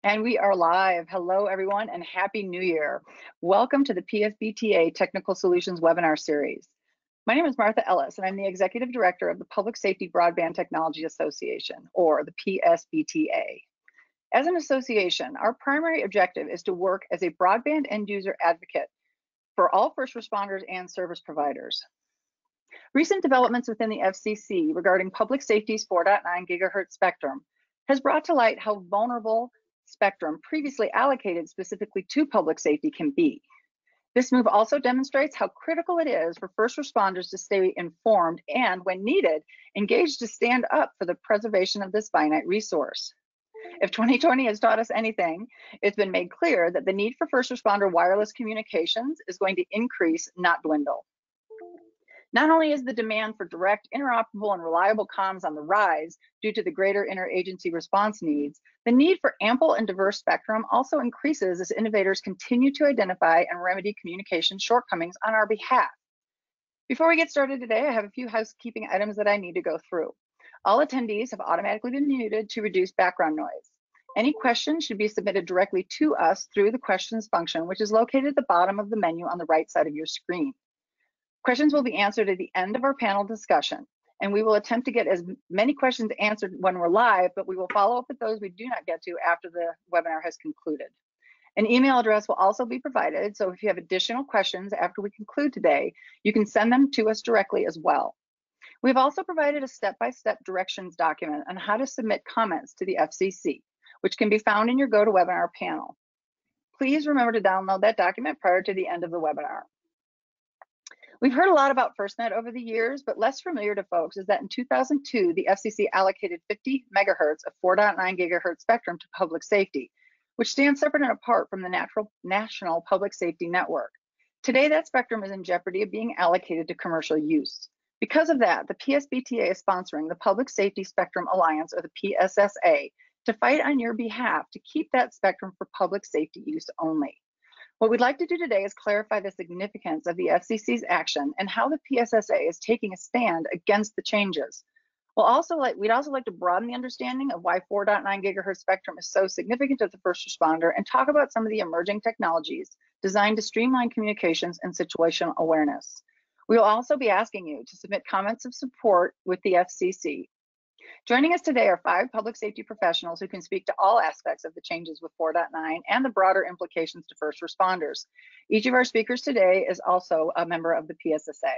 And we are live. Hello, everyone, and Happy New Year. Welcome to the PSBTA Technical Solutions webinar series. My name is Martha Ellis, and I'm the Executive Director of the Public Safety Broadband Technology Association, or the PSBTA. As an association, our primary objective is to work as a broadband end user advocate for all first responders and service providers. Recent developments within the FCC regarding public safety's 4.9 GHz spectrum has brought to light how vulnerable spectrum previously allocated specifically to public safety can be. This move also demonstrates how critical it is for first responders to stay informed and, when needed, engaged to stand up for the preservation of this finite resource. If 2020 has taught us anything, it's been made clear that the need for first responder wireless communications is going to increase, not dwindle. Not only is the demand for direct, interoperable, and reliable comms on the rise due to the greater interagency response needs, the need for ample and diverse spectrum also increases as innovators continue to identify and remedy communication shortcomings on our behalf. Before we get started today, I have a few housekeeping items that I need to go through. All attendees have automatically been muted to reduce background noise. Any questions should be submitted directly to us through the questions function, which is located at the bottom of the menu on the right side of your screen. Questions will be answered at the end of our panel discussion, and we will attempt to get as many questions answered when we're live, but we will follow up with those we do not get to after the webinar has concluded. An email address will also be provided, so if you have additional questions after we conclude today, you can send them to us directly as well. We've also provided a step-by-step directions document on how to submit comments to the FCC, which can be found in your GoToWebinar panel. Please remember to download that document prior to the end of the webinar. We've heard a lot about FirstNet over the years, but less familiar to folks is that in 2002, the FCC allocated 50 megahertz of 4.9 gigahertz spectrum to public safety, which stands separate and apart from the National Public Safety Network. Today, that spectrum is in jeopardy of being allocated to commercial use. Because of that, the PSBTA is sponsoring the Public Safety Spectrum Alliance, or the PSSA, to fight on your behalf to keep that spectrum for public safety use only. What we'd like to do today is clarify the significance of the FCC's action and how the PSSA is taking a stand against the changes. We'd also like to broaden the understanding of why 4.9 gigahertz spectrum is so significant to the first responder and talk about some of the emerging technologies designed to streamline communications and situational awareness. We will also be asking you to submit comments of support with the FCC. Joining us today are 5 public safety professionals who can speak to all aspects of the changes with 4.9 and the broader implications to first responders. Each of our speakers today is also a member of the PSSA.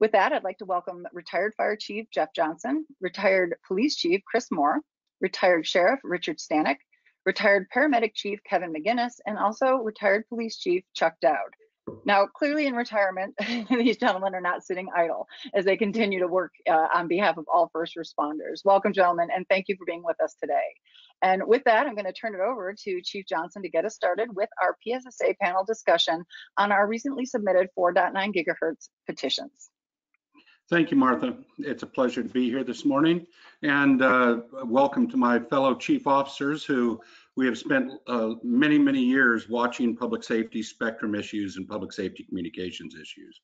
With that, I'd like to welcome retired Fire Chief Jeff Johnson, retired Police Chief Chris Moore, retired Sheriff Richard Stanek, retired Paramedic Chief Kevin McGinnis, and also retired Police Chief Chuck Dowd. Now, clearly in retirement, these gentlemen are not sitting idle as they continue to work on behalf of all first responders. Welcome, gentlemen, and thank you for being with us today. And with that, I'm going to turn it over to Chief Johnson to get us started with our PSSA panel discussion on our recently submitted 4.9 gigahertz petitions. Thank you, Martha. It's a pleasure to be here this morning, and welcome to my fellow chief officers who we have spent many, many years watching public safety spectrum issues and public safety communications issues.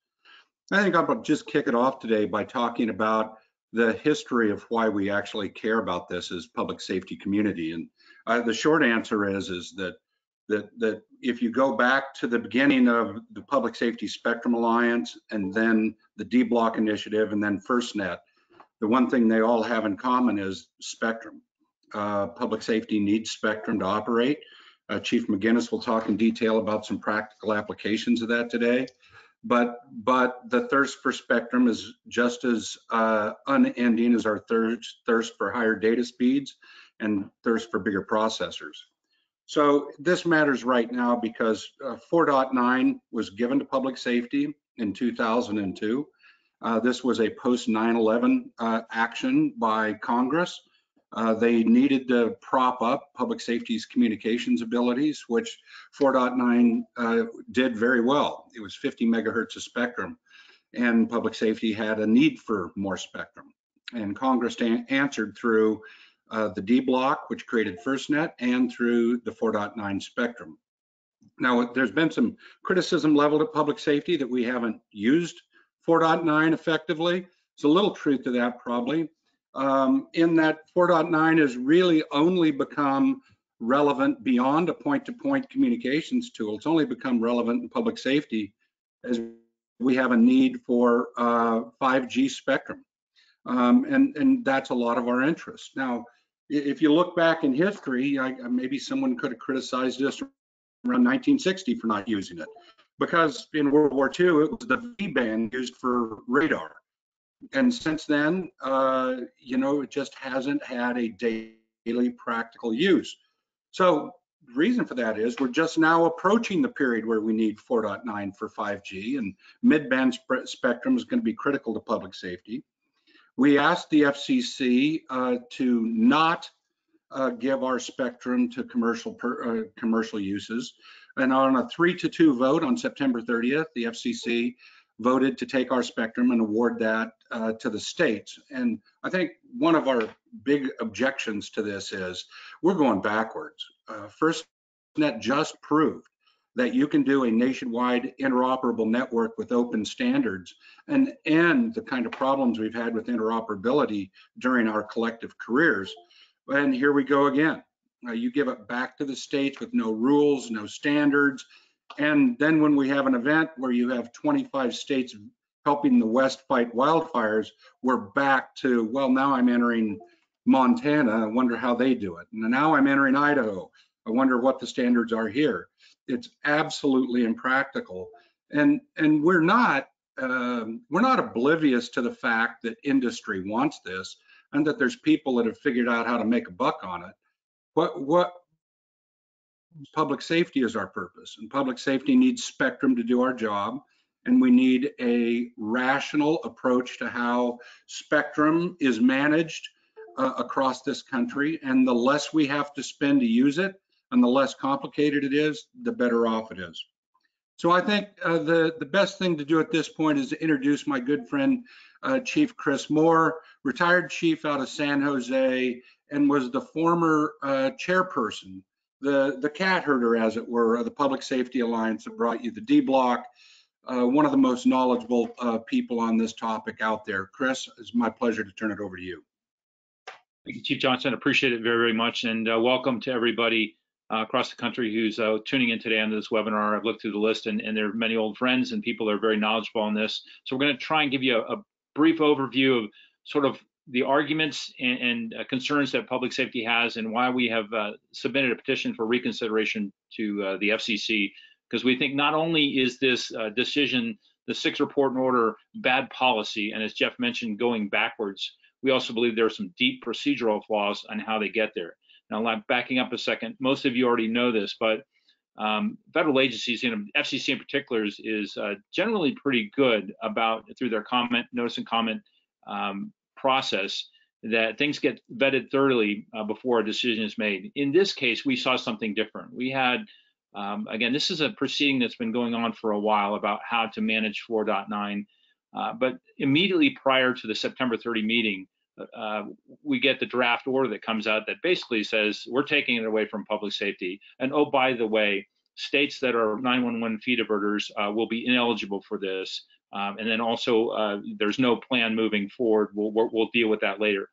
I think I'll just kick it off today by talking about the history of why we actually care about this as public safety community. And the short answer is that if you go back to the beginning of the Public Safety Spectrum Alliance and then the D-Block Initiative and then FirstNet, the one thing they all have in common is spectrum. Public safety needs spectrum to operate. Chief McGinnis will talk in detail about some practical applications of that today. But the thirst for spectrum is just as unending as our thirst for higher data speeds and thirst for bigger processors. So this matters right now because 4.9 was given to public safety in 2002. This was a post 9/11 action by Congress. They needed to prop up public safety's communications abilities, which 4.9 did very well. It was 50 megahertz of spectrum, and public safety had a need for more spectrum. And Congress answered through the D-Block, which created FirstNet, and through the 4.9 spectrum. Now, there's been some criticism leveled at public safety that we haven't used 4.9 effectively. There's a little truth to that probably, in that 4.9 has really only become relevant beyond a point-to-point communications tool. It's only become relevant in public safety as we have a need for 5G spectrum. And that's a lot of our interest. Now, if you look back in history, maybe someone could have criticized us around 1960 for not using it, because in World War II, it was the V-band used for radar. And since then, it just hasn't had a daily practical use. So the reason for that is we're just now approaching the period where we need 4.9 for 5G, and mid-band spectrum is going to be critical to public safety. We asked the FCC to not give our spectrum to commercial uses. And on a 3-2 vote on September 30th, the FCC voted to take our spectrum and award that to the states. And I think one of our big objections to this is we're going backwards. FirstNet just proved that you can do a nationwide interoperable network with open standards and end the kind of problems we've had with interoperability during our collective careers. And here we go again. You give it back to the states with no rules, no standards. And then when we have an event where you have 25 states helping the West fight wildfires, we're back to, well, now I'm entering Montana. I wonder how they do it. And now I'm entering Idaho. I wonder what the standards are here. It's absolutely impractical. And we're not oblivious to the fact that industry wants this and that there's people that have figured out how to make a buck on it. What public safety is our purpose, and public safety needs spectrum to do our job, and we need a rational approach to how spectrum is managed across this country. And the less we have to spend to use it and the less complicated it is, the better off it is. So I think the best thing to do at this point is to introduce my good friend, Chief Chris Moore, retired chief out of San Jose, and was the former chairperson, the cat herder, as it were, of the Public Safety Alliance that brought you the D Block, one of the most knowledgeable people on this topic out there. Chris, it's my pleasure to turn it over to you. Thank you, Chief Johnson. Appreciate it very, very much. And welcome to everybody across the country who's tuning in today on this webinar. I've looked through the list, and there are many old friends and people that are very knowledgeable on this. So we're going to try and give you a brief overview of sort of the arguments and concerns that public safety has, and why we have submitted a petition for reconsideration to the FCC, because we think not only is this decision, the 6 report and order, bad policy, and as Jeff mentioned, going backwards, we also believe there are some deep procedural flaws on how they get there. Now, backing up a second, most of you already know this, but federal agencies, FCC in particular, is generally pretty good about, through their notice and comment process, that things get vetted thoroughly before a decision is made. In this case, we saw something different. We had, again, this is a proceeding that's been going on for a while about how to manage 4.9, but immediately prior to the September 30 meeting, we get the draft order that comes out that basically says we're taking it away from public safety. And oh, by the way, states that are 911 feed averters will be ineligible for this. And then also, there's no plan moving forward. We'll deal with that later.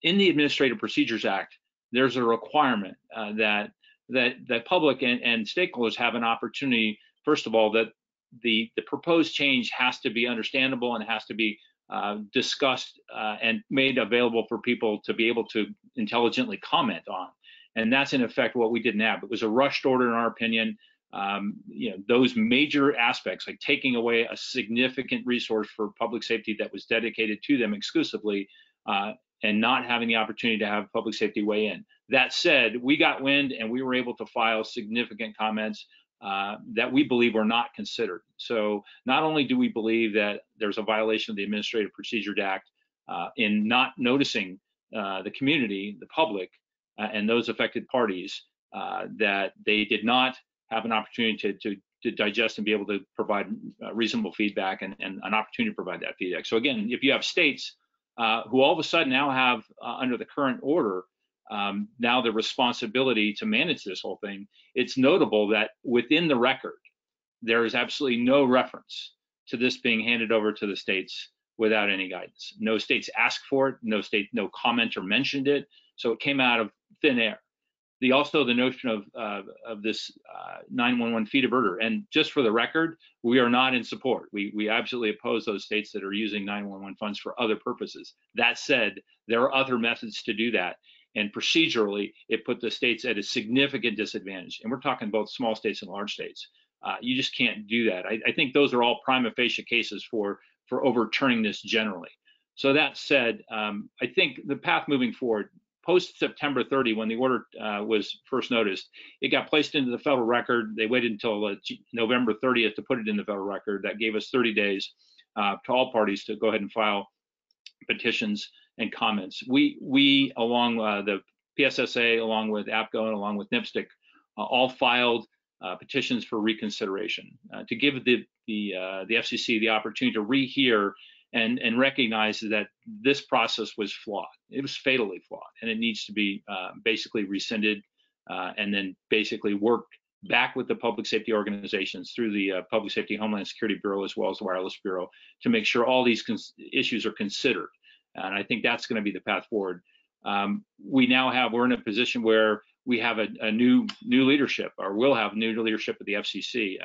In the Administrative Procedures Act, there's a requirement that public and stakeholders have an opportunity. First of all, that the proposed change has to be understandable and has to be discussed and made available for people to be able to intelligently comment on. And that's in effect what we didn't have. It was a rushed order in our opinion. Those major aspects, like taking away a significant resource for public safety that was dedicated to them exclusively, and not having the opportunity to have public safety weigh in. That said, we got wind and we were able to file significant comments that we believe were not considered. So not only do we believe that there's a violation of the Administrative Procedure Act in not noticing the community, the public, and those affected parties, that they did not have an opportunity to digest and be able to provide reasonable feedback and an opportunity to provide that feedback. So again, if you have states who all of a sudden now have, under the current order, now the responsibility to manage this whole thing, it's notable that within the record, there is absolutely no reference to this being handed over to the states without any guidance. No states asked for it, no commenter mentioned it, so it came out of thin air. Also the notion of this 911 fee diverter. And just for the record, we are not in support. We absolutely oppose those states that are using 911 funds for other purposes. That said, there are other methods to do that. And procedurally, it put the states at a significant disadvantage. And we're talking both small states and large states. You just can't do that. I think those are all prima facie cases for overturning this generally. So that said, I think the path moving forward, post September 30, when the order was first noticed, it got placed into the federal record. They waited until November 30th to put it in the federal record. That gave us 30 days to all parties to go ahead and file petitions and comments. We along the PSSA, along with APCO, and along with NIPSTIC, all filed petitions for reconsideration to give the FCC the opportunity to rehear and recognize that this process was flawed. It was fatally flawed, and it needs to be basically rescinded and then basically worked back with the public safety organizations through the Public Safety Homeland Security Bureau, as well as the Wireless Bureau, to make sure all these issues are considered. And I think that's going to be the path forward. We're in a position where we have a new leadership, or will have new leadership at the FCC.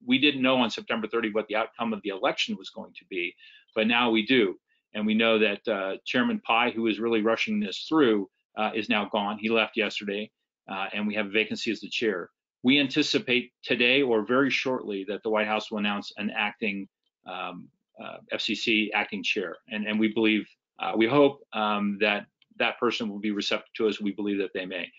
We didn't know on September 30 what the outcome of the election was going to be, but now we do. And we know that Chairman Pai, who is really rushing this through, is now gone. He left yesterday, and we have a vacancy as the chair. We anticipate today or very shortly that the White House will announce an acting FCC acting chair. And we believe, we hope that that person will be receptive to us. We believe that they may.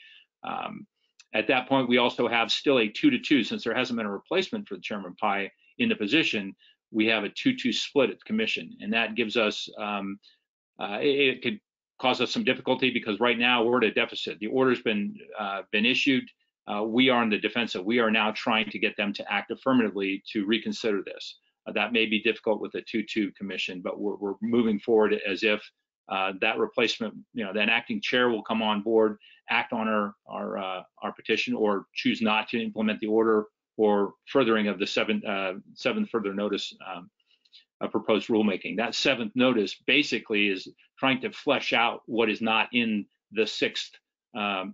At that point, we also have still a 2-2, since there hasn't been a replacement for Chairman Pai in the position. We have a 2-2 split at the commission, and that gives us, it could cause us some difficulty, because right now we're at a deficit. The order's been issued. We are on the defensive. We are now trying to get them to act affirmatively to reconsider this. That may be difficult with a 2-2 commission, but we're moving forward as if that replacement, that acting chair will come on board, act on our petition, or choose not to implement the order, or furthering of the seventh further notice proposed rulemaking. That seventh notice basically is trying to flesh out what is not in the sixth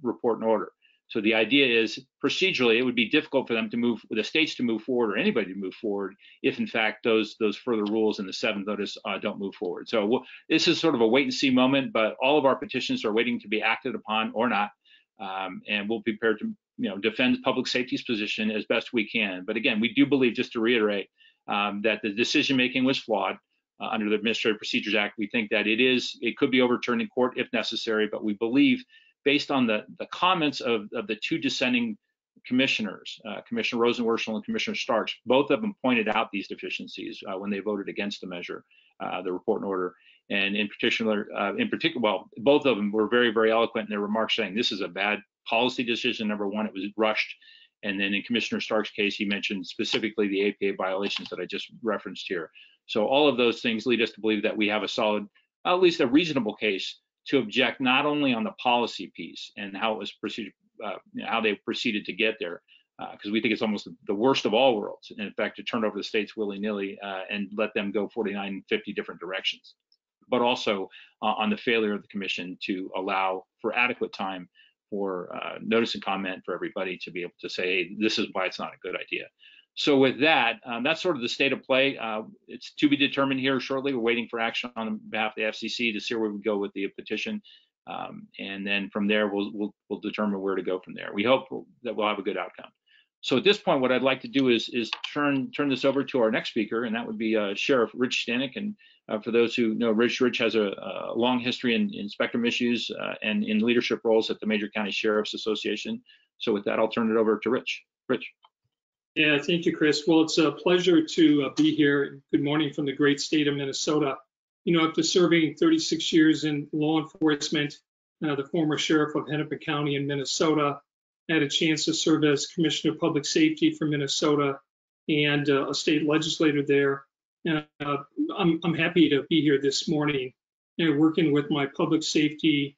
report and order. So the idea is, procedurally, it would be difficult for them to move, the states to move forward, or anybody to move forward, if in fact those further rules in the seventh notice don't move forward. So this is sort of a wait and see moment, but all of our petitions are waiting to be acted upon or not, and we'll be prepared to defend public safety's position as best we can. But again, we do believe, just to reiterate, that the decision making was flawed under the Administrative Procedures Act. We think that it could be overturned in court if necessary, but we believe, based on the comments of the two dissenting commissioners, Commissioner Rosenworcel and Commissioner Starks, both of them pointed out these deficiencies when they voted against the measure, the report and order. And in particular, well, both of them were very, very eloquent in their remarks, saying this is a bad policy decision. Number one, it was rushed. And then in Commissioner Stark's case, he mentioned specifically the APA violations that I just referenced here. So all of those things lead us to believe that we have a solid, at least a reasonable case to object, not only on the policy piece and how it was proceeded, how they proceeded to get there, because we think it's almost the worst of all worlds, in fact, to turn over the states willy-nilly and let them go 49, 50 different directions, but also on the failure of the commission to allow for adequate time for notice and comment for everybody to be able to say, hey, this is why it's not a good idea. So with that, that's sort of the state of play. It's to be determined here shortly. We're waiting for action on behalf of the FCC to see where we go with the petition. And then from there, we'll determine where to go from there. We hope that we'll have a good outcome. So at this point, what I'd like to do is turn this over to our next speaker, and that would be Sheriff Rich Stanek. And for those who know, Rich has a long history in spectrum issues and in leadership roles at the Major County Sheriffs Association. So with that, I'll turn it over to Rich. Rich. Yeah, thank you, Chris. Well, it's a pleasure to be here. Good morning from the great state of Minnesota. After serving 36 years in law enforcement, the former sheriff of Hennepin County in Minnesota, I had a chance to serve as Commissioner of Public Safety for Minnesota and a state legislator there. I'm happy to be here this morning, working with my public safety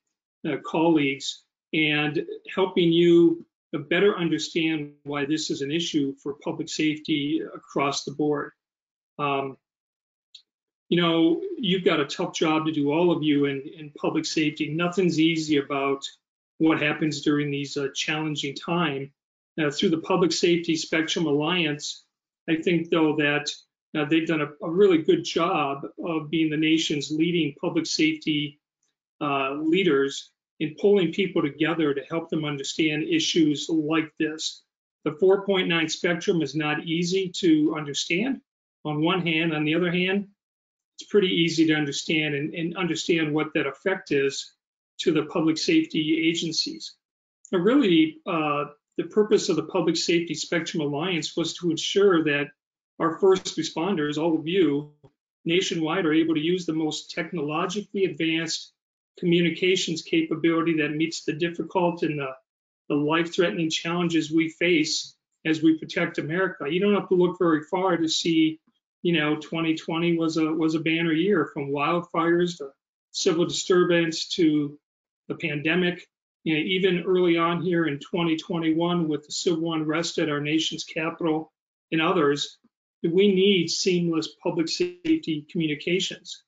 colleagues and helping you better understand why this is an issue for public safety across the board. You've got a tough job to do, all of you, in public safety. Nothing's easy about what happens during these challenging times. Through the Public Safety Spectrum Alliance, I think, though, that they've done a really good job of being the nation's leading public safety leaders in pulling people together to help them understand issues like this. The 4.9 spectrum is not easy to understand on one hand. On the other hand, it's pretty easy to understand and understand what that effect is to the public safety agencies. And really, the purpose of the Public Safety Spectrum Alliance was to ensure that our first responders, all of you, nationwide, are able to use the most technologically advanced communications capability that meets the difficult and the life-threatening challenges we face as we protect America. You don't have to look very far to see, 2020 was a banner year, from wildfires to civil disturbance to the pandemic. Even early on here in 2021 with the civil unrest at our nation's capital and others, we need seamless public safety communications.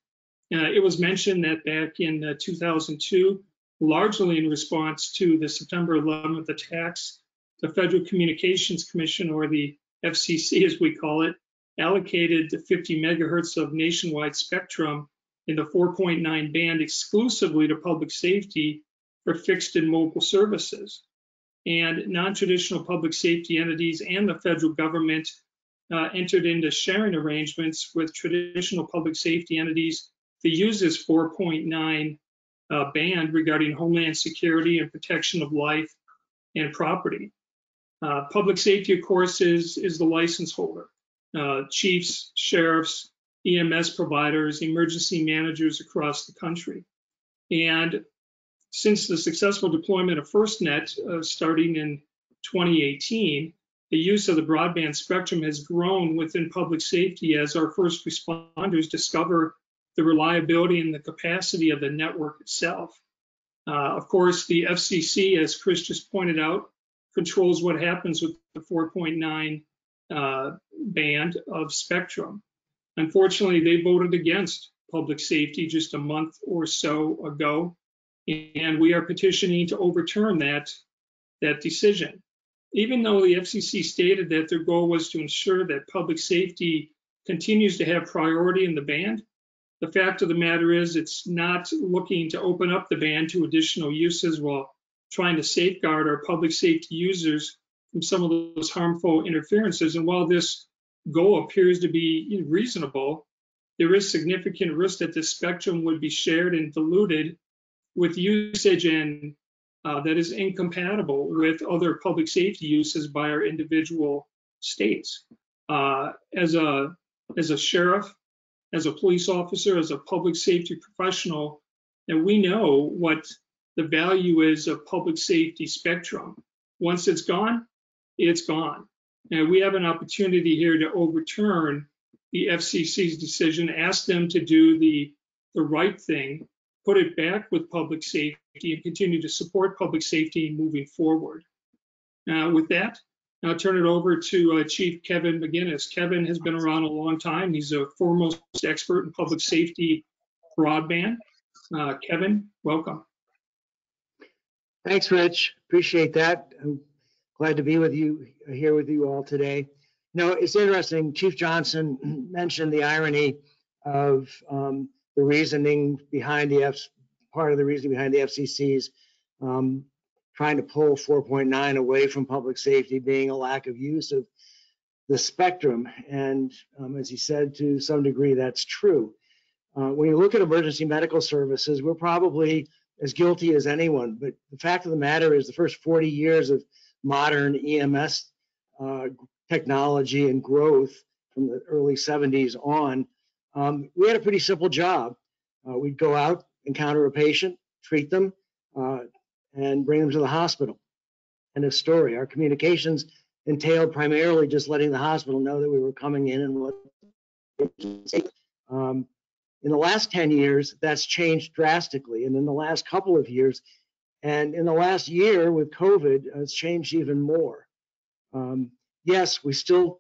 It was mentioned that back in 2002, largely in response to the September 11th attacks, the Federal Communications Commission, or the FCC as we call it, allocated 50 megahertz of nationwide spectrum in the 4.9 band exclusively to public safety for fixed and mobile services. And non-traditional public safety entities and the federal government entered into sharing arrangements with traditional public safety entities to use this 4.9 band regarding homeland security and protection of life and property. Public safety, of course, is the license holder. Chiefs, sheriffs, EMS providers, emergency managers across the country. And since the successful deployment of FirstNet starting in 2018, the use of the broadband spectrum has grown within public safety as our first responders discover the reliability and the capacity of the network itself. Of course, the FCC, as Chris just pointed out, controls what happens with the 4.9 band of spectrum. Unfortunately, they voted against public safety just a month or so ago, and we are petitioning to overturn that decision. Even though the FCC stated that their goal was to ensure that public safety continues to have priority in the band, the fact of the matter is it's not looking to open up the band to additional uses while trying to safeguard our public safety users from some of those harmful interferences. And while this goal appears to be reasonable, there is significant risk that this spectrum would be shared and diluted with usage and that is incompatible with other public safety uses by our individual states. As a sheriff, as a police officer, as a public safety professional, and we know what the value is of public safety spectrum. Once it's gone, it's gone. And we have an opportunity here to overturn the FCC's decision, ask them to do the right thing, put it back with public safety, and continue to support public safety moving forward. With that, I'll turn it over to Chief Kevin McGinnis. Kevin has been around a long time. He's a foremost expert in public safety broadband. Kevin, welcome. Thanks, Rich. Appreciate that. I'm glad to be with you here with you all today. It's interesting. Chief Johnson mentioned the irony of the reasoning behind part of the reasoning behind the FCC's trying to pull 4.9 away from public safety being a lack of use of the spectrum. And as he said, to some degree, that's true. When you look at emergency medical services, we're probably as guilty as anyone. But the fact of the matter is the first 40 years of modern EMS technology and growth from the early 70s on, we had a pretty simple job. We'd go out, encounter a patient, treat them, and bring them to the hospital. End of story. Our communications entailed primarily just letting the hospital know that we were coming in and what. In the last 10 years, that's changed drastically. And in the last couple of years, and in the last year with COVID, it's changed even more. Yes, we still,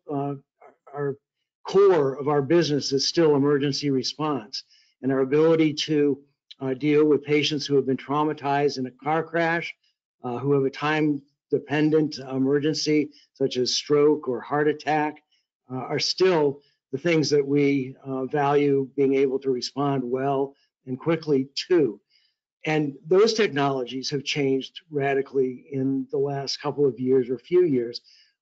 our core of our business is still emergency response, and our ability to deal with patients who have been traumatized in a car crash, who have a time-dependent emergency, such as stroke or heart attack, are still the things that we value being able to respond well and quickly to. And those technologies have changed radically in the last couple of years or few years,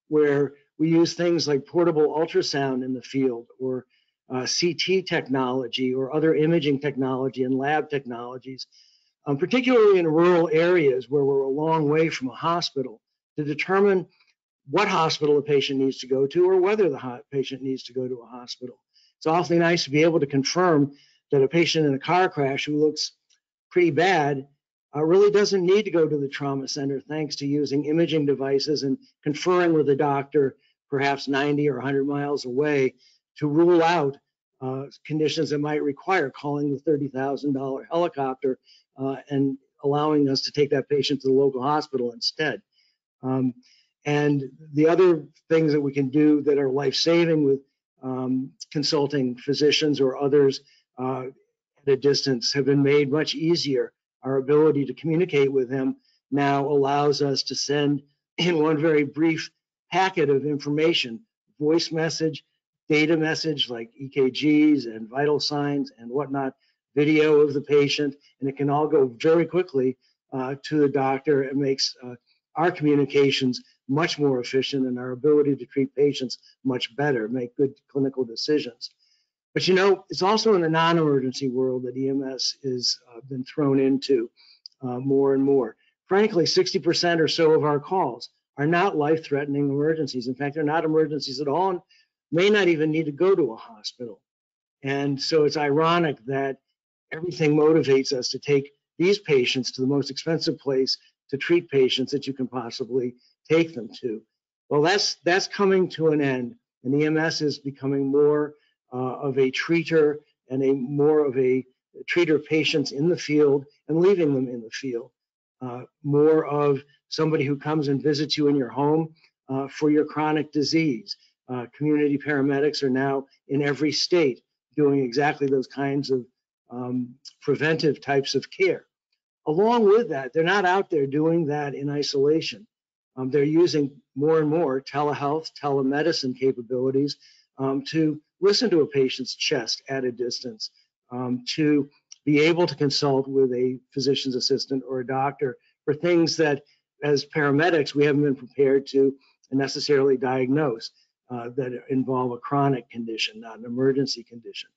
where we use things like portable ultrasound in the field, or CT technology, or other imaging technology and lab technologies, particularly in rural areas where we're a long way from a hospital, to determine what hospital a patient needs to go to, or whether the patient needs to go to a hospital. It's awfully nice to be able to confirm that a patient in a car crash who looks pretty bad really doesn't need to go to the trauma center, thanks to using imaging devices and conferring with a doctor perhaps 90 or 100 miles away to rule out conditions that might require calling the $30,000 helicopter and allowing us to take that patient to the local hospital instead. And the other things that we can do that are life-saving with consulting physicians or others at a distance have been made much easier. Our ability to communicate with them now allows us to send in one very brief packet of information, voice message, data message like EKGs and vital signs and whatnot, video of the patient, and it can all go very quickly to the doctor. It makes our communications much more efficient and our ability to treat patients much better, make good clinical decisions. But you know, it's also in the non-emergency world that EMS has been thrown into more and more. Frankly, 60% or so of our calls are not life-threatening emergencies. In fact, they're not emergencies at all and may not even need to go to a hospital. And so it's ironic that everything motivates us to take these patients to the most expensive place to treat patients that you can possibly take them to. Well, that's coming to an end, and EMS is becoming more of a treater and more of a treater patients in the field and leaving them in the field. More of somebody who comes and visits you in your home for your chronic disease. Community paramedics are now in every state doing exactly those kinds of preventive types of care. Along with that, they're not out there doing that in isolation. They're using more and more telehealth, telemedicine capabilities to listen to a patient's chest at a distance, to be able to consult with a physician's assistant or a doctor for things that, as paramedics, we haven't been prepared to necessarily diagnose, that involve a chronic condition, not an emergency condition.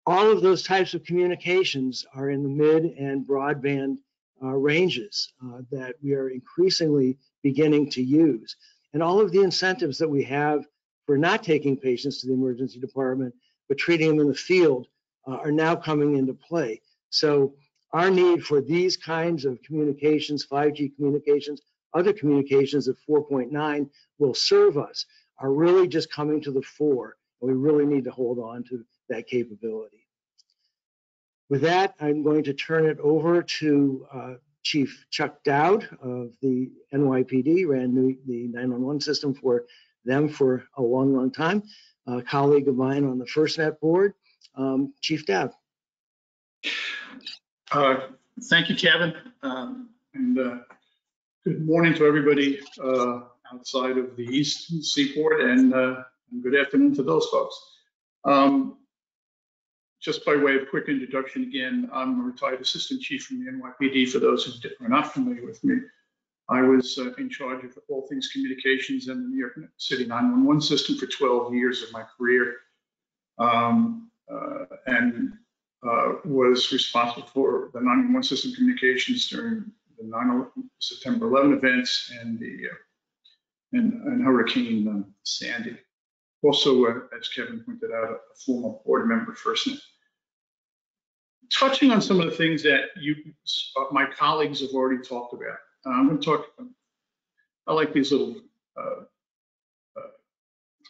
All of those types of communications are in the mid and broadband ranges that we are increasingly beginning to use. And all of the incentives that we have for not taking patients to the emergency department, but treating them in the field are now coming into play. So our need for these kinds of communications, 5G communications, other communications at 4.9 will serve us, are really just coming to the fore. And we really need to hold on to that capability. With that, I'm going to turn it over to Chief Chuck Dowd of the NYPD, ran the 911 system for them for a long, long time, a colleague of mine on the FirstNet board. Chief Dowd. Thank you, Kevin. And good morning to everybody outside of the Eastern Seaboard, and good afternoon to those folks. Just by way of quick introduction again, I'm a retired assistant chief from the NYPD. For those who are not familiar with me, I was in charge of all things communications in the New York City 911 system for 12 years of my career, and was responsible for the 911 system communications during the September 11 events and the and Hurricane Sandy. Also, as Kevin pointed out, a former board member of FirstNet. Touching on some of the things that my colleagues have already talked about, I'm going to talk. I like these little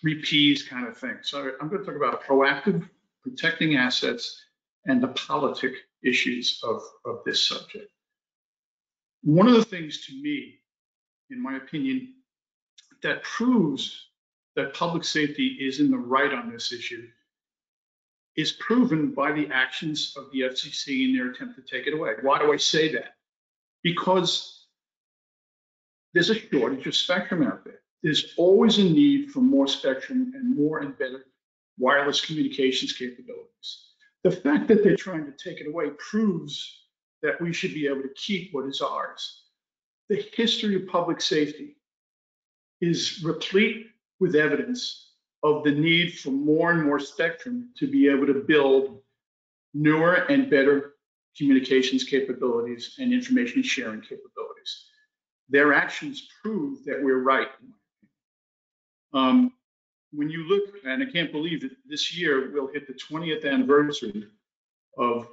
3 Ps kind of thing. So I'm going to talk about proactive, protecting assets, and the politic issues of this subject. One of the things to me, in my opinion, that proves that public safety is in the right on this issue is proven by the actions of the FCC in their attempt to take it away. Why do I say that? Because there's a shortage of spectrum out there. There's always a need for more spectrum and more and better wireless communications capabilities. The fact that they're trying to take it away proves that we should be able to keep what is ours. The history of public safety is replete with evidence of the need for more and more spectrum to be able to build newer and better communications capabilities and information sharing capabilities. Their actions prove that we're right. When you look, and I can't believe that this year we'll hit the 20th anniversary of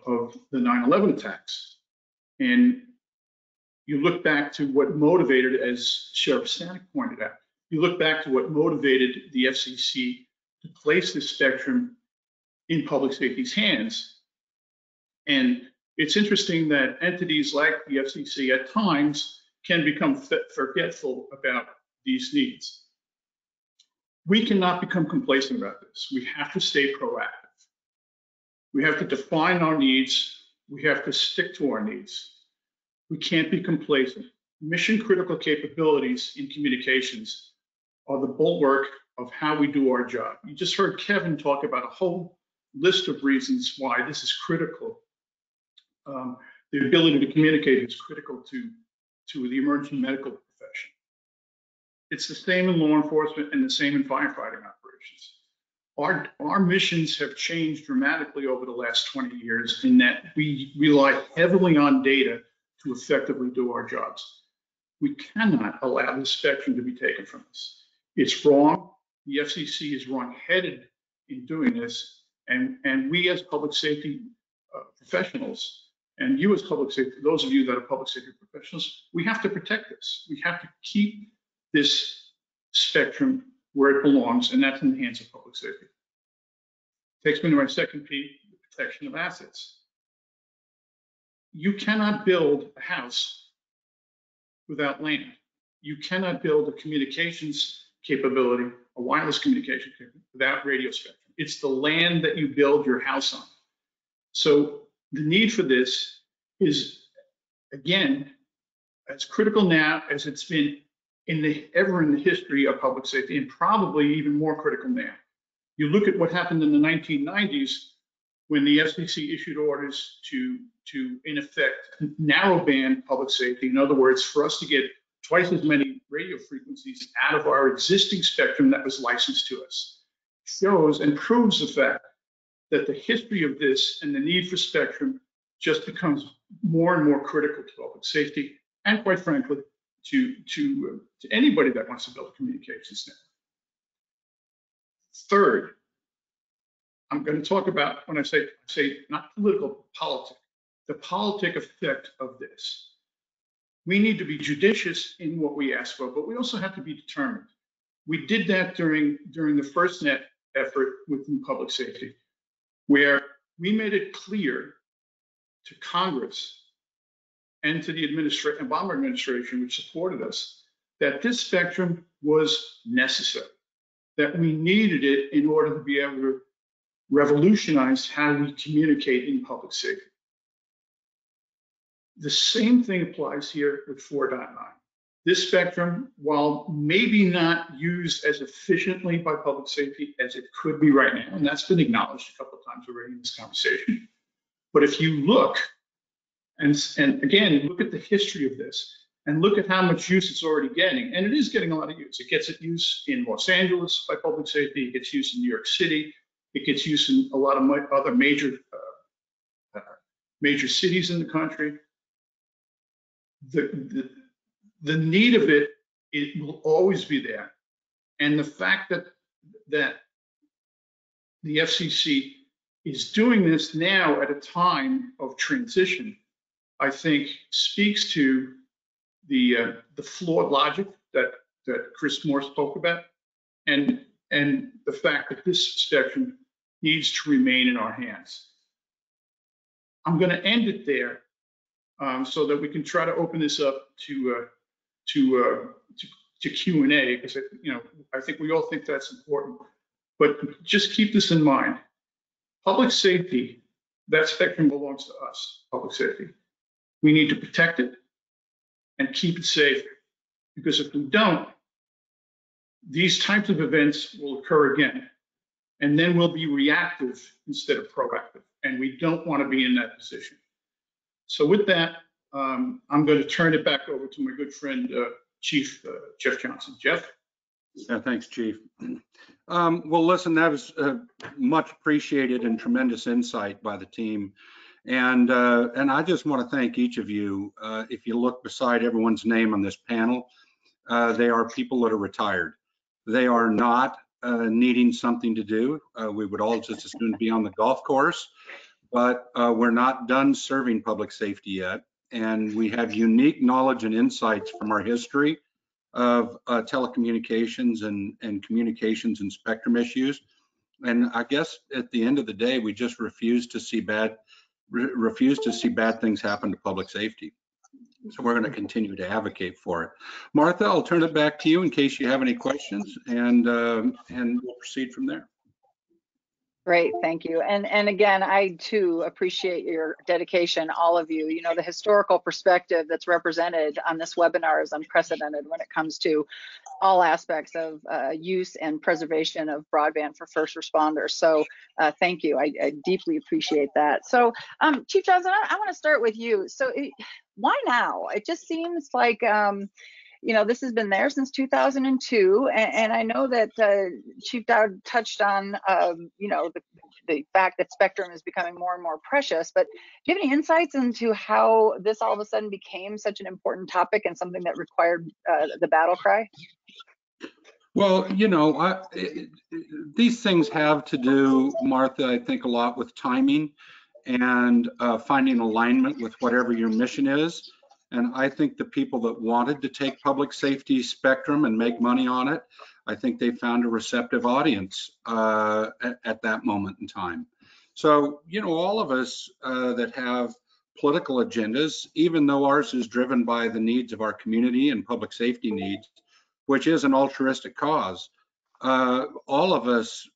the 9/11 attacks. And you look back to what motivated, as Sheriff Stanek pointed out, you look back to what motivated the FCC to place this spectrum in public safety's hands. And it's interesting that entities like the FCC at times can become forgetful about these needs. We cannot become complacent about this. We have to stay proactive. We have to define our needs. We have to stick to our needs. We can't be complacent. Mission critical capabilities in communications are the bulwark of how we do our job. You just heard Kevin talk about a whole list of reasons why this is critical. The ability to communicate is critical to the emerging medical profession. It's the same in law enforcement and the same in firefighting operations. Our missions have changed dramatically over the last 20 years in that we rely heavily on data to effectively do our jobs. We cannot allow this spectrum to be taken from us. It's wrong. The FCC is wrong-headed in doing this, and we as public safety professionals, and you as public safety, those of you that are public safety professionals, we have to protect this. We have to keep this spectrum where it belongs, and that's in the hands of public safety. Takes me to my second P, the protection of assets. You cannot build a house without land. You cannot build a communications capability, a wireless communication capability, without radio spectrum. It's the land that you build your house on. So the need for this is, again, as critical now as it's been ever in the history of public safety, and probably even more critical now. You look at what happened in the 1990s when the FCC issued orders to in effect, narrowband public safety. In other words, for us to get twice as many radio frequencies out of our existing spectrum that was licensed to us. Shows and proves the fact that the history of this and the need for spectrum just becomes more and more critical to public safety, and quite frankly, to anybody that wants to build a communications network. Third, I'm going to talk about, when I say not political, politic, the politic effect of this. We need to be judicious in what we ask for, but we also have to be determined. We did that during the FirstNet effort within public safety, where we made it clear to Congress and to the Obama administration, which supported us, that this spectrum was necessary, that we needed it in order to be able to revolutionize how we communicate in public safety. The same thing applies here with 4.9. This spectrum, while maybe not used as efficiently by public safety as it could be right now, and that's been acknowledged a couple of times already in this conversation, but if you look, and again, look at the history of this, and look at how much use it's already getting, and it is getting a lot of use. It gets use in Los Angeles by public safety, it gets use in New York City, it gets use in a lot of other major cities in the country. The need of it will always be there. And the fact that the FCC is doing this now at a time of transition, I think speaks to the flawed logic that Chris Moore spoke about, and the fact that this spectrum needs to remain in our hands. I'm going to end it there so that we can try to open this up to Q&A, because I think we all think that's important. But just keep this in mind. Public safety, that spectrum belongs to us, public safety. We need to protect it and keep it safe Because if we don't, these types of events will occur again. And then we'll be reactive instead of proactive. And we don't want to be in that position. So with that, I'm going to turn it back over to my good friend, Chief Jeff Johnson. Jeff? Yeah, thanks, Chief. Well, listen, that was much appreciated and tremendous insight by the team. And I just want to thank each of you. If you look beside everyone's name on this panel, they are people that are retired. They are not needing something to do. We would all just as soon be on the golf course, but we're not done serving public safety yet. And we have unique knowledge and insights from our history of telecommunications and communications and spectrum issues. And I guess at the end of the day, we just refuse to see bad things happen to public safety. So we're going to continue to advocate for it. Martha, I'll turn it back to you in case you have any questions, and we'll proceed from there. Great, thank you. And again, I too appreciate your dedication, all of you. You know, the historical perspective that's represented on this webinar is unprecedented when it comes to all aspects of use and preservation of broadband for first responders. So thank you, I deeply appreciate that. So Chief Johnson, I want to start with you. So why now? It just seems like, you know, this has been there since 2002, and I know that Chief Dowd touched on, you know, the fact that spectrum is becoming more and more precious, but do you have any insights into how this all of a sudden became such an important topic and something that required the battle cry? Well, you know, these things have to do, Martha, I think a lot with timing and finding alignment with whatever your mission is. And I think the people that wanted to take public safety spectrum and make money on it, I think they found a receptive audience at that moment in time. So, you know, all of us that have political agendas, even though ours is driven by the needs of our community and public safety needs, which is an altruistic cause, all of us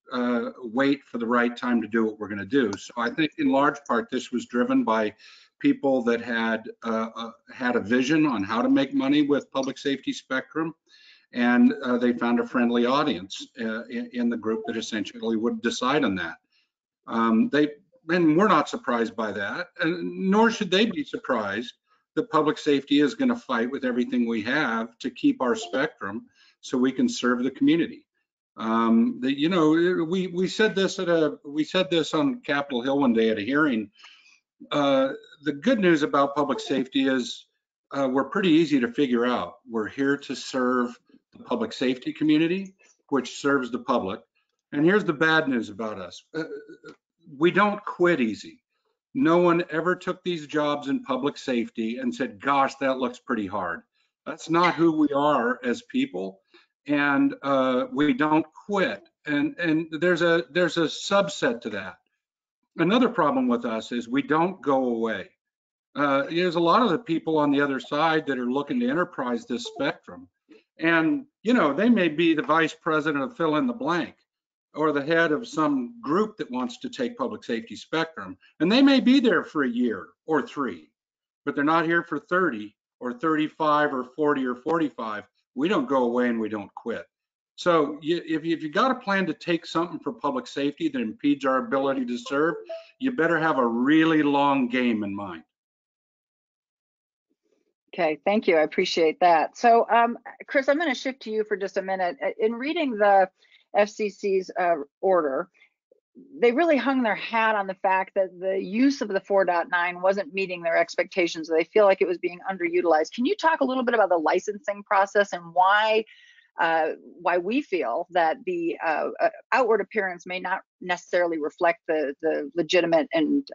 wait for the right time to do what we're going to do. So I think in large part, this was driven by people that had a vision on how to make money with public safety spectrum, and they found a friendly audience in the group that essentially would decide on that. And we're not surprised by that, and nor should they be surprised that public safety is going to fight with everything we have to keep our spectrum so we can serve the community. You know, we said this on Capitol Hill one day at a hearing. The good news about public safety is we're pretty easy to figure out. We're here to serve the public safety community, which serves the public. And here's the bad news about us. We don't quit easy. No one ever took these jobs in public safety and said, gosh, that looks pretty hard. That's not who we are as people. And we don't quit. And there's a subset to that. Another problem with us is we don't go away. There's a lot of the people on the other side that are looking to enterprise this spectrum. And, you know, they may be the vice president of fill in the blank or the head of some group that wants to take public safety spectrum. And they may be there for a year or 3, but they're not here for 30 or 35 or 40 or 45. We don't go away and we don't quit. So if you got a plan to take something for public safety that impedes our ability to serve, you better have a really long game in mind. Okay, thank you. I appreciate that. So, Chris, I'm going to shift to you for just a minute. In reading the FCC's order, they really hung their hat on the fact that the use of the 4.9 wasn't meeting their expectations. They feel like it was being underutilized. Can you talk a little bit about the licensing process and why we feel that the outward appearance may not necessarily reflect the legitimate and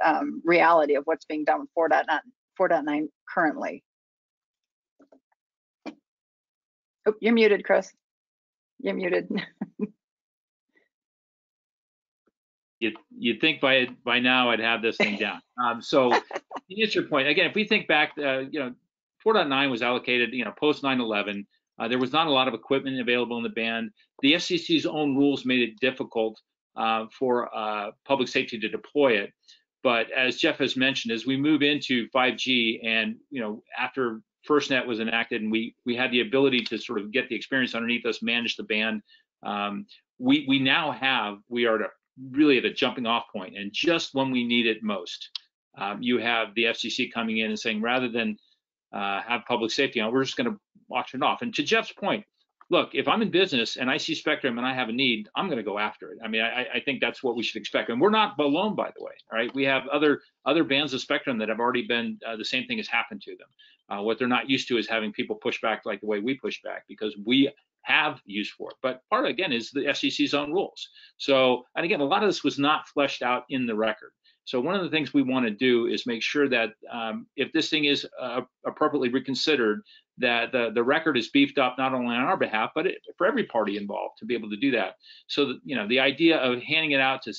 reality of what's being done with 4.9 currently? Oh, you're muted, Chris. You're muted. You'd think by now I'd have this thing down. So to answer your point, again, if we think back, you know, 4.9 was allocated, you know, post 9/11. There was not a lot of equipment available in the band. The FCC's own rules made it difficult for public safety to deploy it. But as Jeff has mentioned, as we move into 5G, and after FirstNet was enacted, and we had the ability to sort of get the experience underneath us, manage the band, we are really at a jumping off point, and just when we need it most, you have the FCC coming in and saying, rather than have public safety on, we're just going to auction it off. And to Jeff's point, look, if I'm in business and I see spectrum and I have a need, I'm going to go after it. I mean, I think that's what we should expect. And we're not alone, by the way. All right, we have other bands of spectrum that have already been the same thing has happened to them. What they're not used to is having people push back like the way we push back, because we have use for it. But part, again, is the FCC's own rules. So, and again, a lot of this was not fleshed out in the record. So one of the things we want to do is make sure that if this thing is appropriately reconsidered, that the record is beefed up, not only on our behalf, but for every party involved to be able to do that. So that, the idea of handing it out to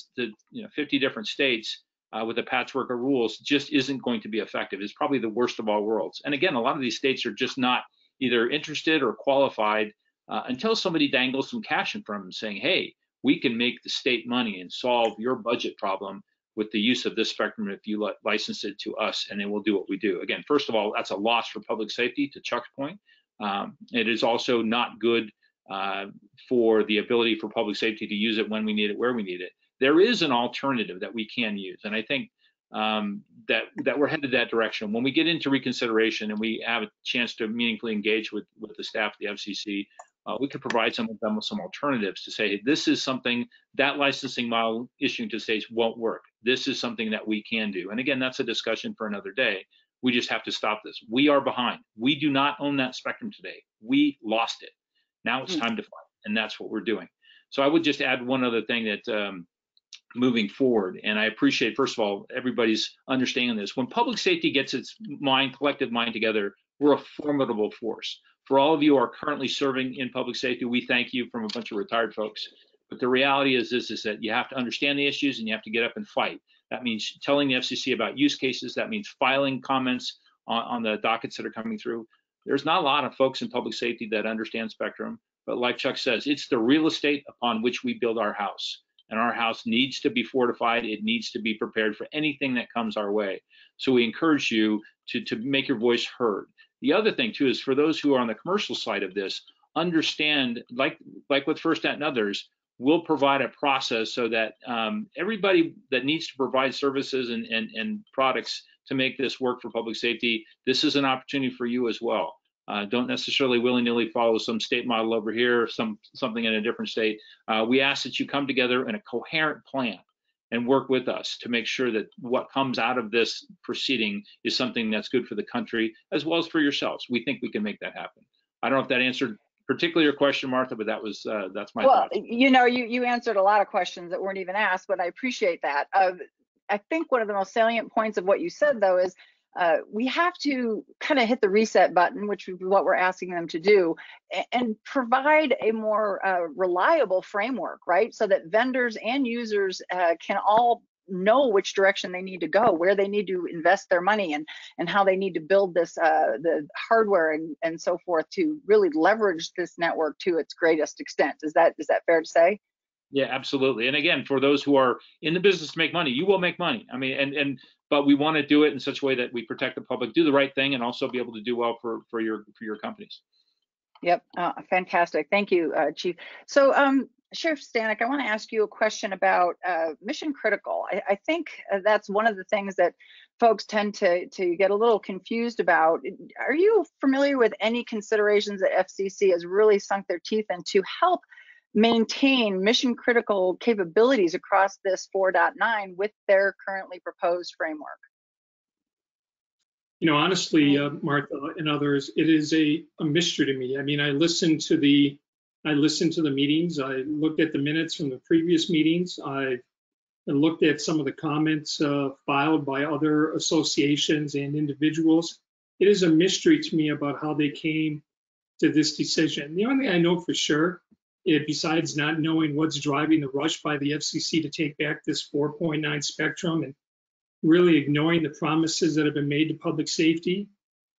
50 different states with a patchwork of rules just isn't going to be effective. It's probably the worst of all worlds. And again, a lot of these states are just not either interested or qualified until somebody dangles some cash in front of them saying, hey, we can make the state money and solve your budget problem with the use of this spectrum if you license it to us, and then we'll do what we do. Again, first of all, that's a loss for public safety, to Chuck's point. It is also not good for the ability for public safety to use it when we need it, where we need it. There is an alternative that we can use, and I think that we're headed that direction. When we get into reconsideration and we have a chance to meaningfully engage with the staff of the FCC, we could provide some of them with some alternatives to say, hey, this is something that licensing model issuing to states won't work. This is something that we can do. And again, that's a discussion for another day. We just have to stop this. We are behind. We do not own that spectrum today. We lost it. Now it's time to fight, and that's what we're doing. So I would just add one other thing that moving forward, and I appreciate, first of all, everybody's understanding this. When public safety gets its collective mind together, we're a formidable force. For all of you who are currently serving in public safety, we thank you from a bunch of retired folks. But the reality is this, is that you have to understand the issues and you have to get up and fight. That means telling the FCC about use cases. That means filing comments on the dockets that are coming through. There's not a lot of folks in public safety that understand spectrum, but like Chuck says, it's the real estate upon which we build our house. And our house needs to be fortified. It needs to be prepared for anything that comes our way. So we encourage you to make your voice heard. The other thing too is for those who are on the commercial side of this, understand, like with FirstNet and others, we'll provide a process so that everybody that needs to provide services and products to make this work for public safety, this is an opportunity for you as well. Don't necessarily willy-nilly follow some state model over here, something in a different state. We ask that you come together in a coherent plan and work with us to make sure that what comes out of this proceeding is something that's good for the country as well as for yourselves. We think we can make that happen. I don't know if that answered particularly your question, Martha, but that's my thought. Well, you answered a lot of questions that weren't even asked, but I appreciate that. I think one of the most salient points of what you said, though, is we have to kind of hit the reset button, which is what we're asking them to do, and provide a more reliable framework, right? So that vendors and users can all know which direction they need to go, where they need to invest their money, and how they need to build this the hardware and so forth to really leverage this network to its greatest extent. Is that fair to say? Yeah, absolutely. And again, for those who are in the business to make money, you will make money. I mean, but we want to do it in such a way that we protect the public, do the right thing, and also be able to do well for your companies. Yep, fantastic. Thank you, Chief. So, Sheriff Stanek, I want to ask you a question about mission critical. I think that's one of the things that folks tend to get a little confused about. Are you familiar with any considerations that FCC has really sunk their teeth into help maintain mission critical capabilities across this 4.9 with their currently proposed framework? Honestly, Martha and others, it is a mystery to me. I mean, I listened to the meetings. I looked at the minutes from the previous meetings. I looked at some of the comments filed by other associations and individuals. It is a mystery to me about how they came to this decision. The only thing I know for sure, besides not knowing what's driving the rush by the FCC to take back this 4.9 spectrum and really ignoring the promises that have been made to public safety.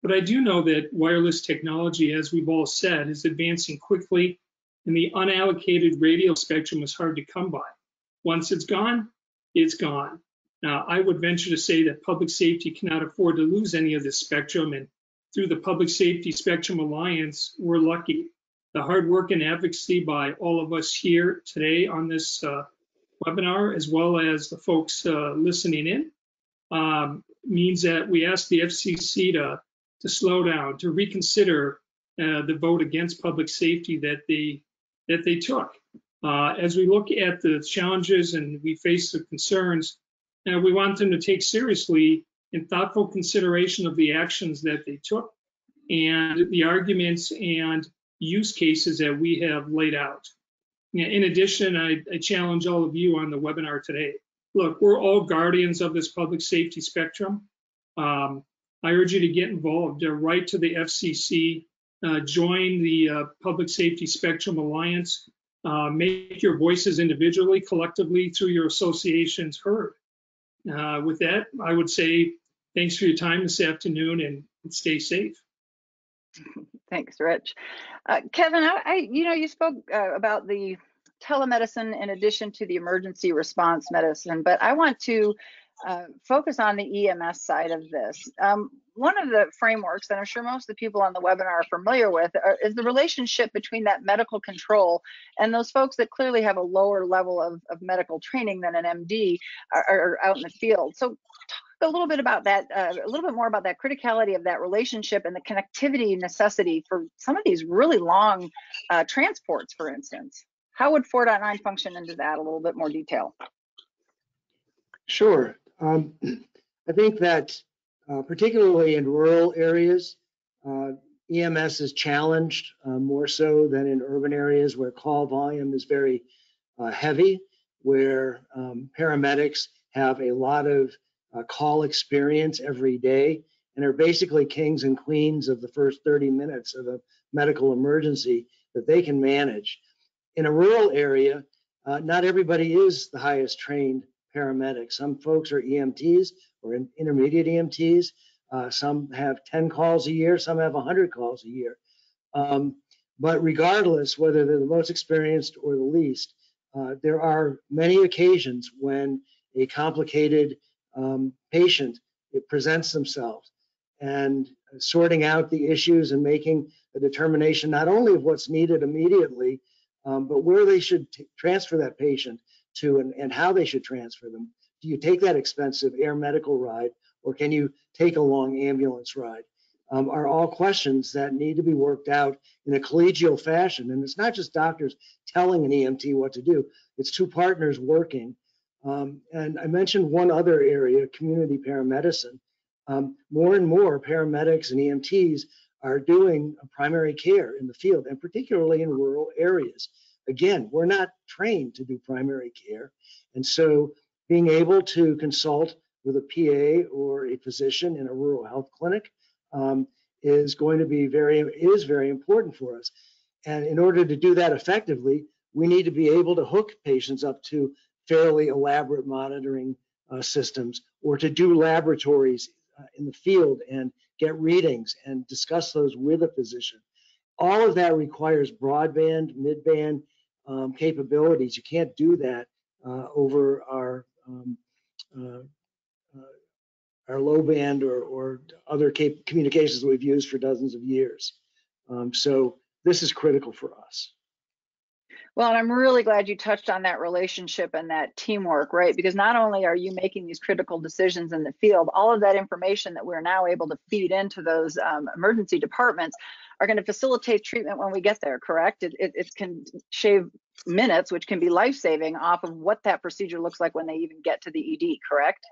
But I do know that wireless technology, as we've all said, is advancing quickly, and the unallocated radio spectrum is hard to come by. Once it's gone, it's gone. I would venture to say that public safety cannot afford to lose any of this spectrum, and through the Public Safety Spectrum Alliance, we're lucky. The hard work and advocacy by all of us here today on this webinar, as well as the folks listening in, means that we ask the FCC to slow down, to reconsider the vote against public safety that they took. As we look at the challenges and we face the concerns, we want them to take seriously in thoughtful consideration of the actions that they took and the arguments and use cases that we have laid out. In addition, I challenge all of you on the webinar today. Look, we're all guardians of this public safety spectrum. I urge you to get involved, write to the FCC, join the Public Safety Spectrum Alliance, make your voices individually, collectively through your associations heard. With that, I would say thanks for your time this afternoon and stay safe. Thanks, Rich. Kevin, you spoke about the telemedicine in addition to the emergency response medicine, but I want to focus on the EMS side of this. One of the frameworks that I'm sure most of the people on the webinar are familiar with is the relationship between that medical control and those folks that clearly have a lower level of medical training than an MD are out in the field. So talk a little bit about that, a little bit more about that criticality of that relationship and the connectivity necessity for some of these really long transports, for instance. How would 4.9 function into that a little bit more detail? Sure. I think that particularly in rural areas, EMS is challenged more so than in urban areas where call volume is very heavy, where paramedics have a lot of call experience every day and are basically kings and queens of the first 30 minutes of a medical emergency that they can manage. In a rural area, not everybody is the highest trained paramedic. Some folks are EMTs or intermediate EMTs. Some have 10 calls a year, some have 100 calls a year. But regardless, whether they're the most experienced or the least, there are many occasions when a complicated patient presents themselves, and sorting out the issues and making a determination not only of what's needed immediately, but where they should transfer that patient to and how they should transfer them. Do you take that expensive air medical ride, or can you take a long ambulance ride? Are all questions that need to be worked out in a collegial fashion. And it's not just doctors telling an EMT what to do, it's two partners working. And I mentioned one other area, community paramedicine. More and more paramedics and EMTs are doing primary care in the field, and particularly in rural areas. Again, we're not trained to do primary care. And so being able to consult with a PA or a physician in a rural health clinic is going to be very important for us. And in order to do that effectively, we need to be able to hook patients up to fairly elaborate monitoring systems, or to do laboratories in the field and get readings and discuss those with a physician. All of that requires broadband, midband capabilities. You can't do that over our low band or other communications that we've used for dozens of years. So this is critical for us. Well, and I'm really glad you touched on that relationship and that teamwork, right? Because not only are you making these critical decisions in the field, all of that information that we're now able to feed into those emergency departments are going to facilitate treatment when we get there, correct? It can shave minutes, which can be life-saving, off of what that procedure looks like when they even get to the ED, correct?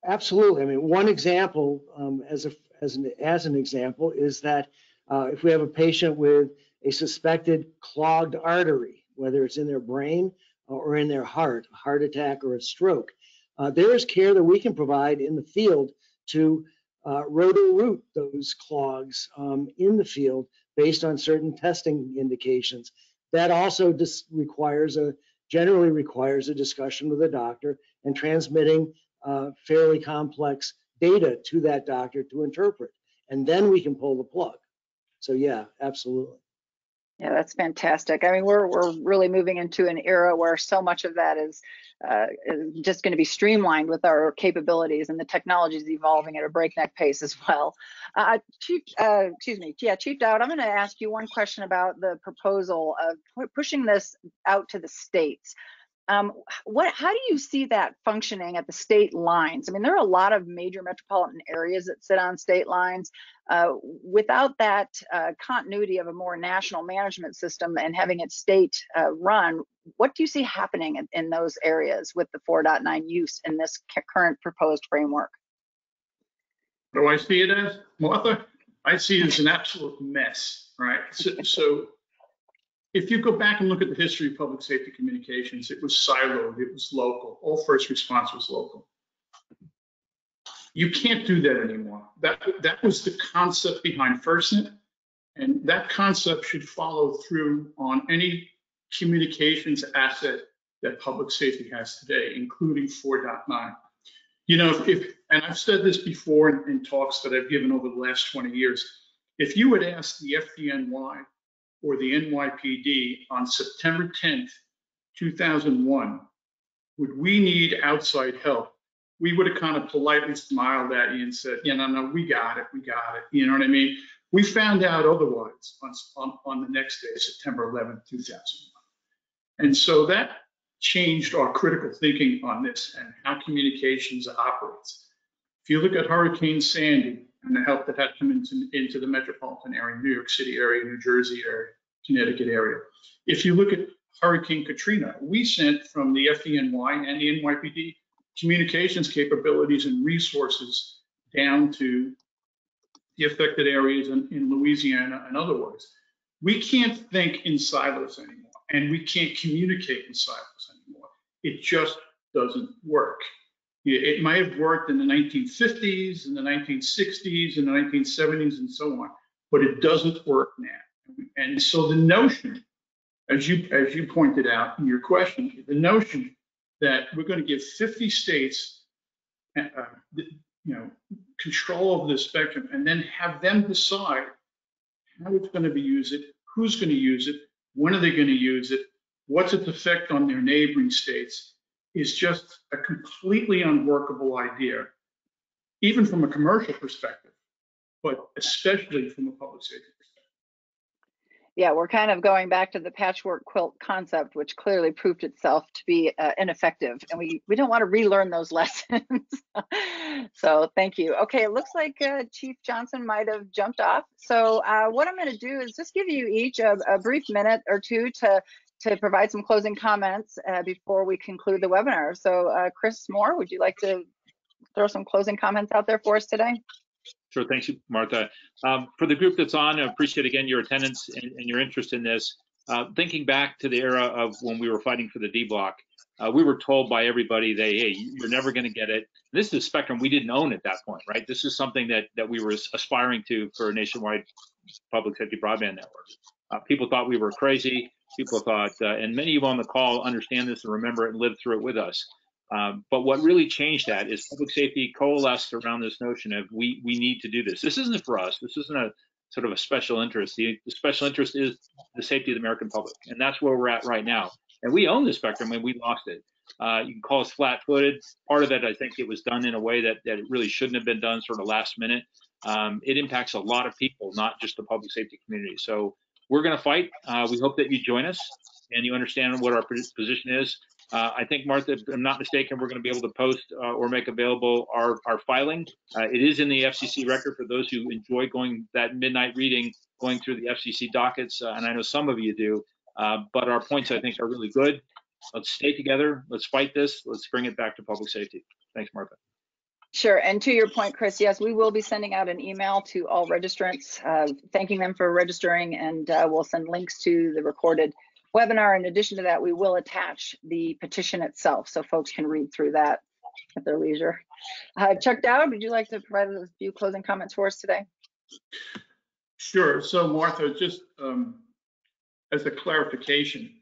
Absolutely. I mean, one example, as an example, is that if we have a patient with a suspected clogged artery, whether it's in their brain or in their heart, a heart attack or a stroke, there is care that we can provide in the field to roto-root those clogs in the field based on certain testing indications. That also generally requires a discussion with a doctor and transmitting fairly complex data to that doctor to interpret, and then we can pull the plug. So yeah, absolutely. Yeah, that's fantastic. I mean, we're really moving into an era where so much of that is just going to be streamlined with our capabilities, and the technology is evolving at a breakneck pace as well. Chief Dowd, I'm going to ask you one question about the proposal of pushing this out to the states. How do you see that functioning at the state lines? I mean, there are a lot of major metropolitan areas that sit on state lines. Without that continuity of a more national management system and having it state run, what do you see happening in those areas with the 4.9 use in this current proposed framework? What do I see it as, Martha? I see it as an absolute mess, right? So if you go back and look at the history of public safety communications, it was siloed, it was local. All first response was local. You can't do that anymore. That was the concept behind FirstNet, and that concept should follow through on any communications asset that public safety has today, including 4.9. You know, and I've said this before in talks that I've given over the last 20 years, if you had asked the FDNY or the NYPD on September 10th, 2001, would we need outside help? We would have kind of politely smiled at you and said, yeah, no, we got it. You know what I mean? We found out otherwise on the next day, September 11th, 2001. And so that changed our critical thinking on this and how communications operates. If you look at Hurricane Sandy and the help that had come into the metropolitan area, New York City area, New Jersey area, Connecticut area. If you look at Hurricane Katrina, we sent from the FDNY and the NYPD communications capabilities and resources down to the affected areas in Louisiana and otherwise. We can't think in silos anymore, and we can't communicate in silos anymore. It just doesn't work. It might have worked in the 1950s, in the 1960s, in the 1970s, and so on, but it doesn't work now. And so the notion, as you pointed out in your question, the notion that we're going to give 50 states, control of the spectrum, and then have them decide how it's going to be used, who's going to use it, when are they going to use it, what's its effect on their neighboring states, is just a completely unworkable idea, even from a commercial perspective, but especially from a public safety perspective. Yeah, we're kind of going back to the patchwork quilt concept, which clearly proved itself to be ineffective, and we don't want to relearn those lessons. So thank you. Okay, it looks like Chief Johnson might have jumped off. So what I'm going to do is just give you each a brief minute or two to provide some closing comments before we conclude the webinar. So Chris Moore, would you like to throw some closing comments out there for us today? Sure, thanks, Martha. For the group that's on, I appreciate again your attendance and your interest in this. Thinking back to the era of when we were fighting for the D block, we were told by everybody that, hey, you're never going to get it. This is a spectrum we didn't own at that point, right? This is something that we were aspiring to for a nationwide public safety broadband network. People thought we were crazy. People thought, and many of you on the call understand this and remember it and lived through it with us. But what really changed that is public safety coalesced around this notion of we need to do this. This isn't for us. This isn't a sort of a special interest. The special interest is the safety of the American public, and that's where we're at right now. And we own the spectrum, and we lost it. You can call us flat-footed. Part of it, I think, it was done in a way that it really shouldn't have been done, sort of last minute. It impacts a lot of people, not just the public safety community. So we're going to fight. We hope that you join us and you understand what our position is. I think, Martha, if I'm not mistaken, we're going to be able to post or make available our filing. It is in the FCC record for those who enjoy going that midnight reading, going through the FCC dockets, and I know some of you do. But our points, I think, are really good. Let's stay together. Let's fight this. Let's bring it back to public safety. Thanks, Martha. Sure, and to your point, Chris, yes, we will be sending out an email to all registrants, thanking them for registering, and we'll send links to the recorded webinar. In addition to that, we will attach the petition itself so folks can read through that at their leisure. Chuck Dowd, would you like to provide a few closing comments for us today? Sure. So Martha, just as a clarification,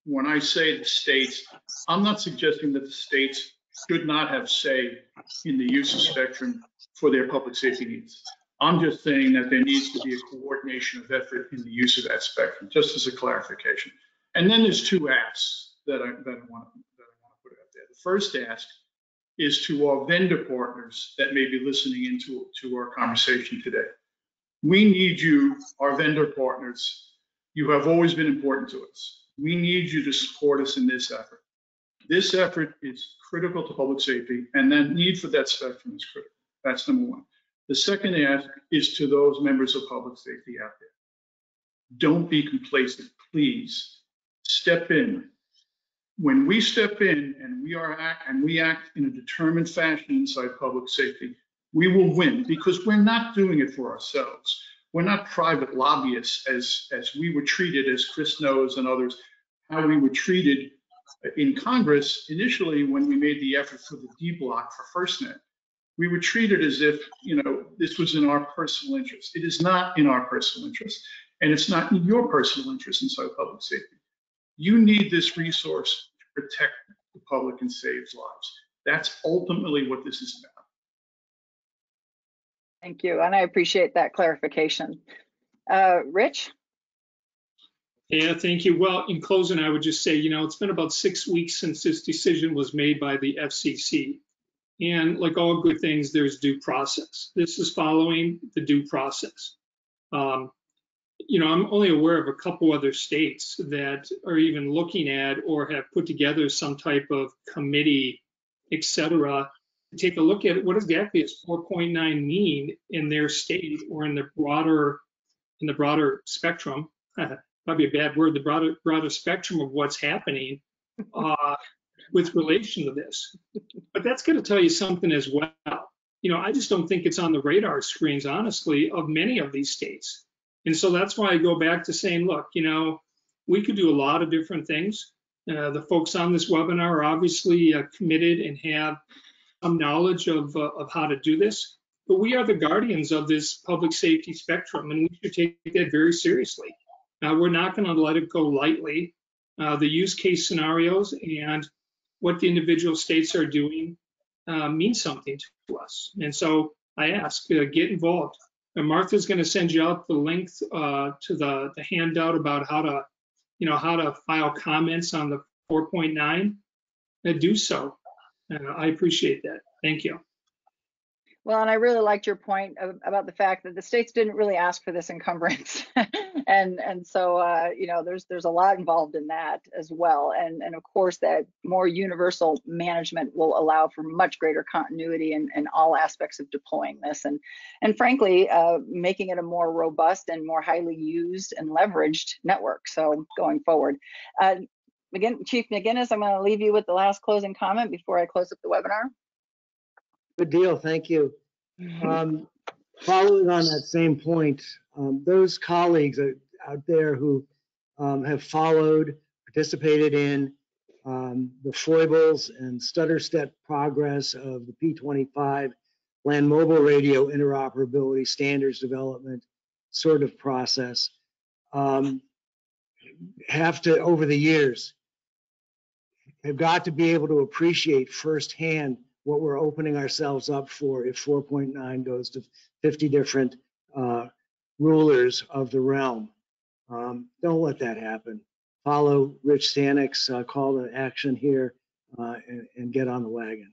when I say the states, I'm not suggesting that the states should not have say in the use of spectrum for their public safety needs. I'm just saying that there needs to be a coordination of effort in the use of that spectrum, just as a clarification. And then there's two asks that I want to put out there. The first ask is to our vendor partners that may be listening into our conversation today. We need you, our vendor partners. You have always been important to us. We need you to support us in this effort. This effort is critical to public safety, and the need for that spectrum is critical. That's number one. The second ask is to those members of public safety out there. Don't be complacent, please. Step in. When we step in and we act in a determined fashion inside public safety, we will win, because we're not doing it for ourselves. We're not private lobbyists, as we were treated, as Chris knows and others, how we were treated in Congress initially when we made the effort for the D block for FirstNet. We were treated as if, this was in our personal interest. It is not in our personal interest, and it's not in your personal interest inside public safety. You need this resource to protect the public and save lives. That's ultimately what this is about. Thank you, and I appreciate that clarification. Rich? Yeah, thank you. Well, in closing, I would just say, it's been about 6 weeks since this decision was made by the FCC. And like all good things, there's due process. This is following the due process. I'm only aware of a couple other states that are even looking at or have put together some type of committee, et cetera, to take a look at what exactly does 4.9 mean in their state or in the broader spectrum. Probably a bad word, the broader spectrum of what's happening with relation to this. But that's going to tell you something as well. I just don't think it's on the radar screens, honestly, of many of these states. And so that's why I go back to saying, look, we could do a lot of different things. The folks on this webinar are obviously committed and have some knowledge of how to do this. But we are the guardians of this public safety spectrum, and we should take that very seriously. We're not going to let it go lightly. The use case scenarios and what the individual states are doing mean something to us. And so I ask, get involved. And Martha's going to send you out the link to the handout about how to file comments on the 4.9. Do so. I appreciate that. Thank you. Well, and I really liked your point about the fact that the states didn't really ask for this encumbrance, and so there's a lot involved in that as well, and of course that more universal management will allow for much greater continuity in all aspects of deploying this, and frankly making it a more robust and more highly used and leveraged network. So going forward, again, Chief McGinnis, I'm going to leave you with the last closing comment before I close up the webinar. Good deal, thank you. Following on that same point, those colleagues out there who have followed, participated in the foibles and stutter step progress of the P25 land mobile radio interoperability standards development sort of process, have to, over the years, have got to be able to appreciate firsthand what we're opening ourselves up for if 4.9 goes to 50 different rulers of the realm. Don't let that happen. Follow Rich Stanek's call to action here and get on the wagon.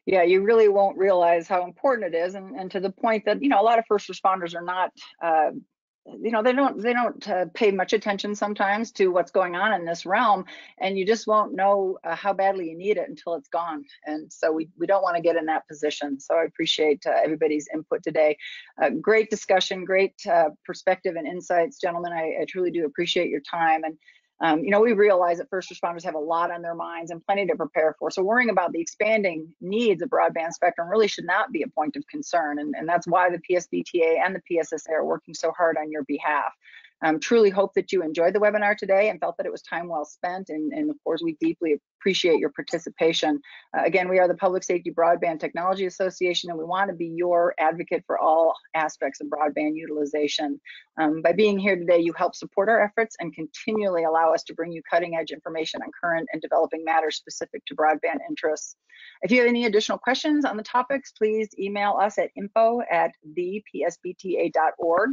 Yeah, you really won't realize how important it is, and to the point that a lot of first responders are not they don't pay much attention sometimes to what's going on in this realm, and you just won't know how badly you need it until it's gone. And so we don't want to get in that position. So I appreciate everybody's input today. Great discussion, great perspective and insights, gentlemen. I truly do appreciate your time. And we realize that first responders have a lot on their minds and plenty to prepare for. So worrying about the expanding needs of broadband spectrum really should not be a point of concern. And that's why the PSBTA and the PSSA are working so hard on your behalf. Truly hope that you enjoyed the webinar today and felt that it was time well spent. And of course, we deeply appreciate your participation. Again, we are the Public Safety Broadband Technology Association, and we want to be your advocate for all aspects of broadband utilization. By being here today, you help support our efforts and continually allow us to bring you cutting edge information on current and developing matters specific to broadband interests. If you have any additional questions on the topics, please email us at info@thepsbta.org.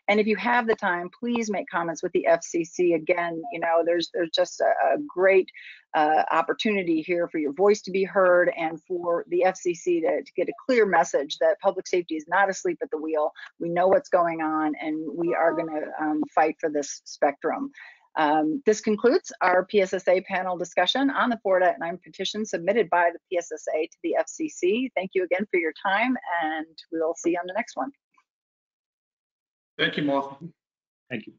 And if you have the time, please make comments with the FCC. Again, you know, there's just a great opportunity here for your voice to be heard and for the FCC to get a clear message that public safety is not asleep at the wheel. We know what's going on, and we are going to fight for this spectrum. This concludes our PSSA panel discussion on the 4.9 petition submitted by the PSSA to the FCC. Thank you again for your time, and we'll see you on the next one. Thank you, Martha. Thank you.